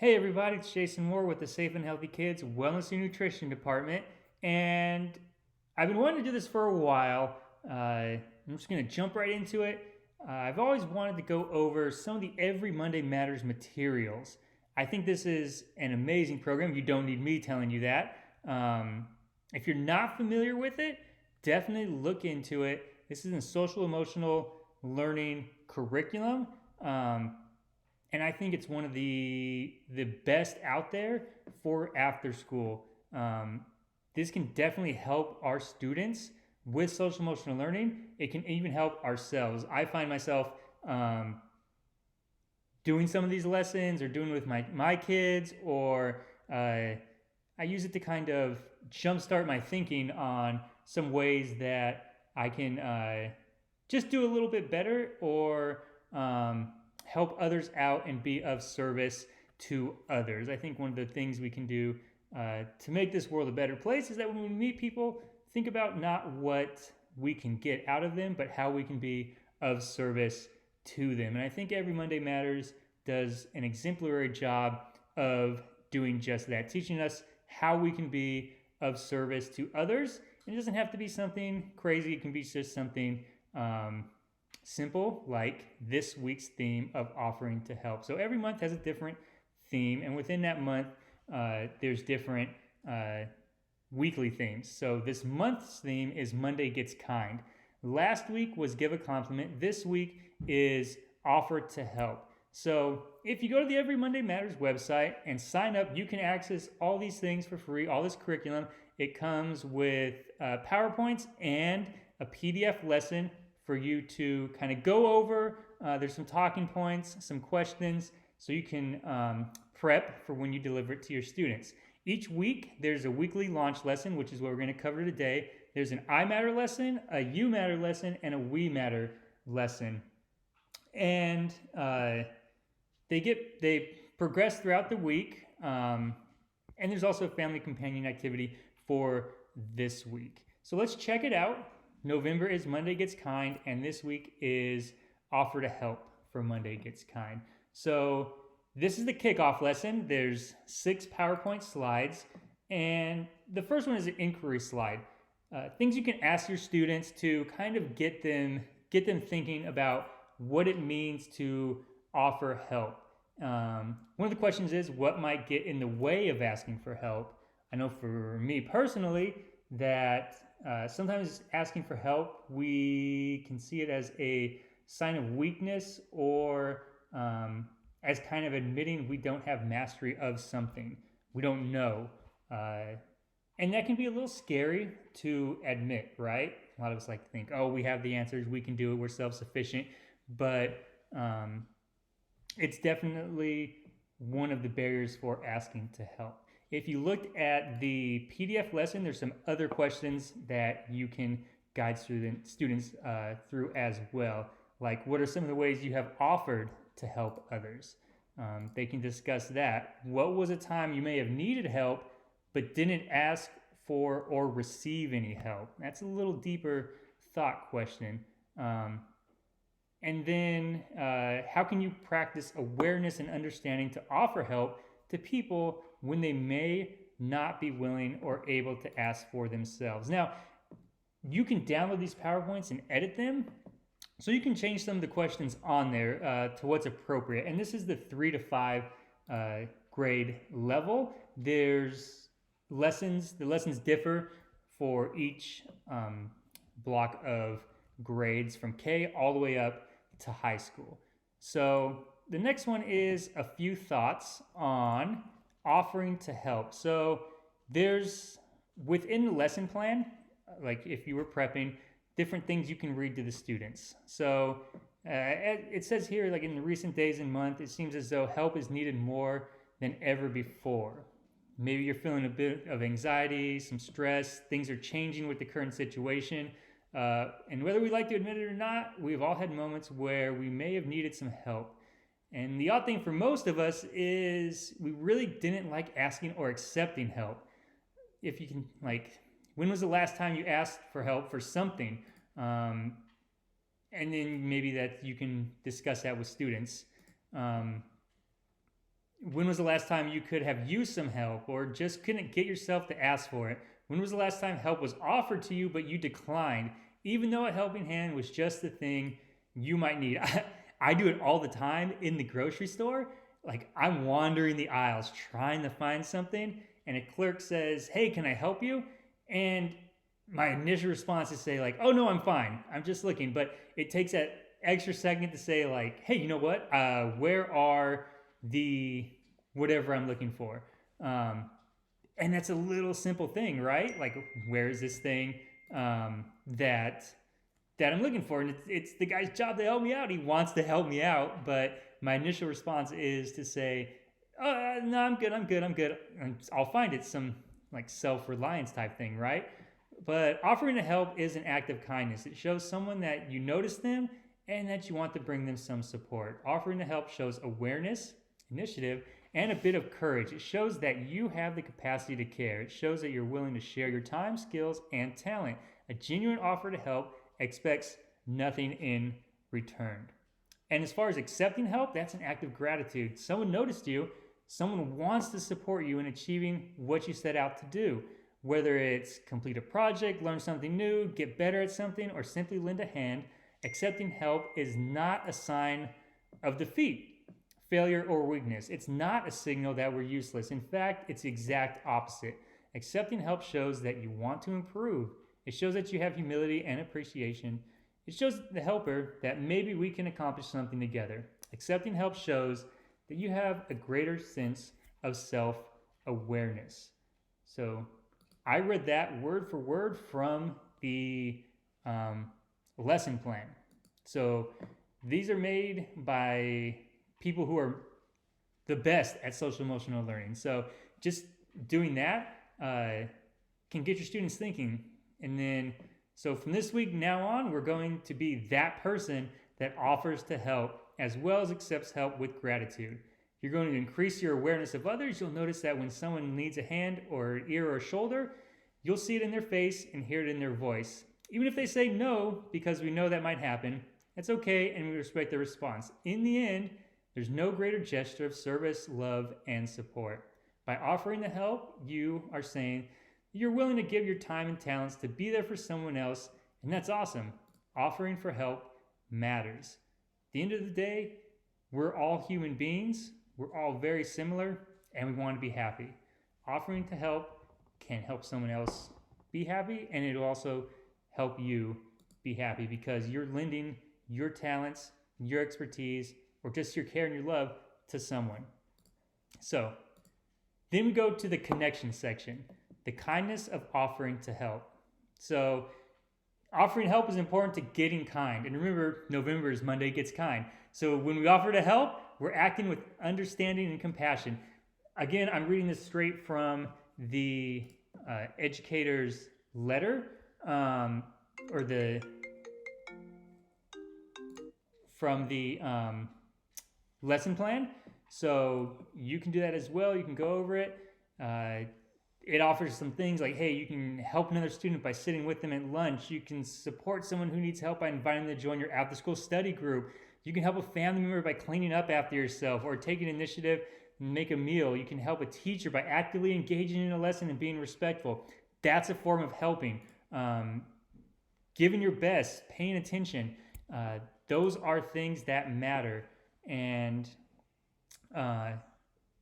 Hey everybody, it's Jason Moore with the Safe and Healthy Kids Wellness and Nutrition Department, and I've been wanting to do this for a while. I'm just going to jump right into it. I've always wanted to go over some of the Every Monday Matters materials. I think this is an amazing program. You don't need me telling you that. If you're not familiar with it, definitely look into it. This is a social emotional learning curriculum. Um, and I think it's one of the best out there for after school. This can definitely help our students with social emotional learning. It can even help ourselves. I find myself um, doing some of these lessons or doing it with my kids, or I use it to kind of jumpstart my thinking on some ways that I can just do a little bit better, or help others out and be of service to others. I think one of the things we can do to make this world a better place is that when we meet people, think about not what we can get out of them, but how we can be of service to them. And I think Every Monday Matters does an exemplary job of doing just that, teaching us how we can be of service to others. And it doesn't have to be something crazy, it can be just something simple, like this week's theme of offering to help. So every month has a different theme, and within that month, there's different weekly themes. So this month's theme is Monday Gets Kind. Last week was Give a Compliment. This week is Offer to Help. So if you go to the Every Monday Matters website and sign up, you can access all these things for free, all this curriculum. It comes with PowerPoints and a PDF lesson for you to kind of go over. There's some talking points, some questions, so you can prep for when you deliver it to your students. Each week, there's a weekly launch lesson, which is what we're going to cover today. There's an I Matter lesson, a You Matter lesson, and a We Matter lesson. And they progress throughout the week. And there's also a family companion activity for this week. So let's check it out. November is Monday Gets Kind, and this week is Offer to Help for Monday Gets Kind. So this is the kickoff lesson. There's 6 PowerPoint slides, and the first one is an inquiry slide. Things you can ask your students to kind of get them thinking about what it means to offer help. One of the questions is, what might get in the way of asking for help? I know for me personally that sometimes asking for help, we can see it as a sign of weakness, or as kind of admitting we don't have mastery of something. We don't know. And that can be a little scary to admit, right? A lot of us like to think, oh, we have the answers, we can do it, we're self-sufficient. But it's definitely one of the barriers for asking to help. If you looked at the PDF lesson, there's some other questions that you can guide students through as well. Like, what are some of the ways you have offered to help others? They can discuss that. What was a time you may have needed help but didn't ask for or receive any help? That's a little deeper thought question. And then how can you practice awareness and understanding to offer help to people when they may not be willing or able to ask for themselves? Now, you can download these PowerPoints and edit them, so you can change some of the questions on there to what's appropriate. And this is the 3 to 5 grade level. There's lessons. The lessons differ for each block of grades from K all the way up to high school. So the next one is a few thoughts on offering to help. So there's, within the lesson plan, like if you were prepping, different things you can read to the students. So it says here, like, in the recent days and month, it seems as though help is needed more than ever before. Maybe you're feeling a bit of anxiety, some stress, things are changing with the current situation. And whether we like to admit it or not, we've all had moments where we may have needed some help. And the odd thing for most of us is we really didn't like asking or accepting help. If you can, like, when was the last time you asked for help for something? And then maybe that you can discuss that with students. When was the last time you could have used some help or just couldn't get yourself to ask for it? When was the last time help was offered to you but you declined, even though a helping hand was just the thing you might need? I do it all the time in the grocery store. Like, I'm wandering the aisles trying to find something, and a clerk says, "Hey, can I help you?" And my initial response is say like, "Oh no, I'm fine. I'm just looking." But it takes that extra second to say like, "Hey, you know what? Where are the whatever I'm looking for?" And that's a little simple thing, right? Like, where is this thing that I'm looking for? And it's the guy's job to help me out. He wants to help me out, but my initial response is to say, "Oh, no, I'm good. And I'll find it." Some like self-reliance type thing, right? But offering to help is an act of kindness. It shows someone that you notice them and that you want to bring them some support. Offering to help shows awareness, initiative, and a bit of courage. It shows that you have the capacity to care. It shows that you're willing to share your time, skills, and talent. A genuine offer to help expects nothing in return. And as far as accepting help, that's an act of gratitude. Someone noticed you. Someone wants to support you in achieving what you set out to do. Whether it's complete a project, learn something new, get better at something, or simply lend a hand, accepting help is not a sign of defeat, failure, or weakness. It's not a signal that we're useless. In fact, it's the exact opposite. Accepting help shows that you want to improve. It shows that you have humility and appreciation. It shows the helper that maybe we can accomplish something together. Accepting help shows that you have a greater sense of self-awareness. So I read that word for word from the lesson plan. So these are made by people who are the best at social emotional learning. So just doing that can get your students thinking. And then, so from this week now on, we're going to be that person that offers to help as well as accepts help with gratitude. You're going to increase your awareness of others. You'll notice that when someone needs a hand or an ear or a shoulder, you'll see it in their face and hear it in their voice. Even if they say no, because we know that might happen, it's okay, and we respect their response. In the end, there's no greater gesture of service, love, and support. By offering the help, you are saying you're willing to give your time and talents to be there for someone else, and that's awesome. Offering for help matters. At the end of the day, we're all human beings. We're all very similar, and we want to be happy. Offering to help can help someone else be happy, and it'll also help you be happy because you're lending your talents, your expertise, or just your care and your love to someone. So then we go to the connection section, the kindness of offering to help. So offering help is important to getting kind. And remember, November is Monday Gets Kind. So when we offer to help, we're acting with understanding and compassion. Again, I'm reading this straight from the educator's letter, from the lesson plan. So you can do that as well. You can go over it. It offers some things like, hey, you can help another student by sitting with them at lunch. You can support someone who needs help by inviting them to join your after-school study group. You can help a family member by cleaning up after yourself or taking initiative and make a meal. You can help a teacher by actively engaging in a lesson and being respectful. That's a form of helping. Giving your best, paying attention. Those are things that matter. And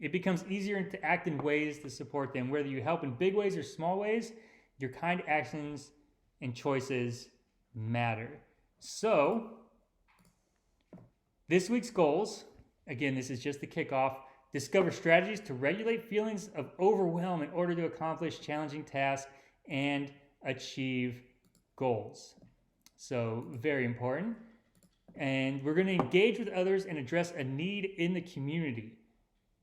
it becomes easier to act in ways to support them. Whether you help in big ways or small ways, your kind actions and choices matter. So, this week's goals, again, this is just the kickoff. Discover strategies to regulate feelings of overwhelm in order to accomplish challenging tasks and achieve goals. So, very important. And we're going to engage with others and address a need in the community.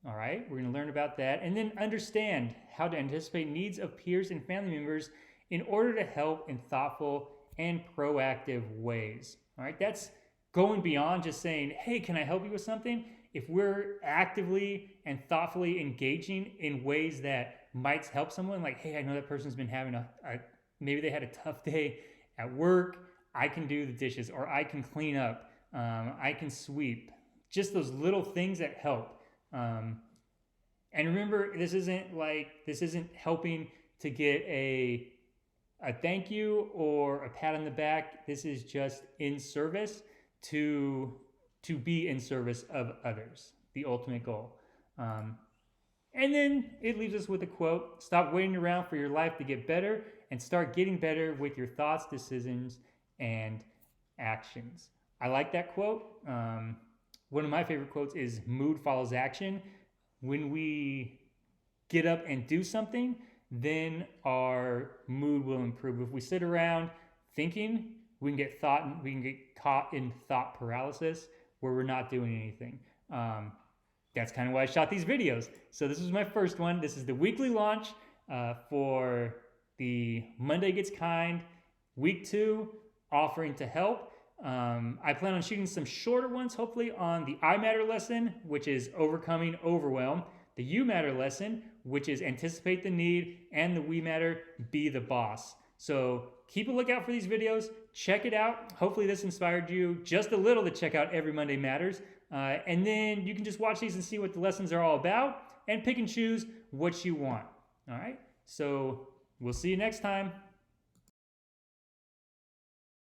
All right, we're going to learn about that and then understand how to anticipate needs of peers and family members in order to help in thoughtful and proactive ways. All right, that's going beyond just saying, hey, can I help you with something? If we're actively and thoughtfully engaging in ways that might help someone, like, hey, I know that person's been having maybe they had a tough day at work, I can do the dishes, or I can clean up, I can sweep. Just those little things that help. And remember, this isn't helping to get a thank you or a pat on the back. This is just in service to be in service of others, the ultimate goal. And then it leaves us with a quote: stop waiting around for your life to get better and start getting better with your thoughts, decisions, and actions. I like that quote. One of my favorite quotes is mood follows action. When we get up and do something, then our mood will improve. If we sit around thinking, we can get caught in thought paralysis where we're not doing anything. That's kind of why I shot these videos. So this was my first one. This is the weekly launch for the Monday Gets Kind week 2 offering to help. I plan on shooting some shorter ones, hopefully, on the I Matter lesson, which is overcoming overwhelm, the You Matter lesson, which is anticipate the need, and the We Matter, be the boss. So keep a lookout for these videos. Check it out. Hopefully this inspired you just a little to check out Every Monday Matters. And then you can just watch these and see what the lessons are all about and pick and choose what you want. All right? So we'll see you next time.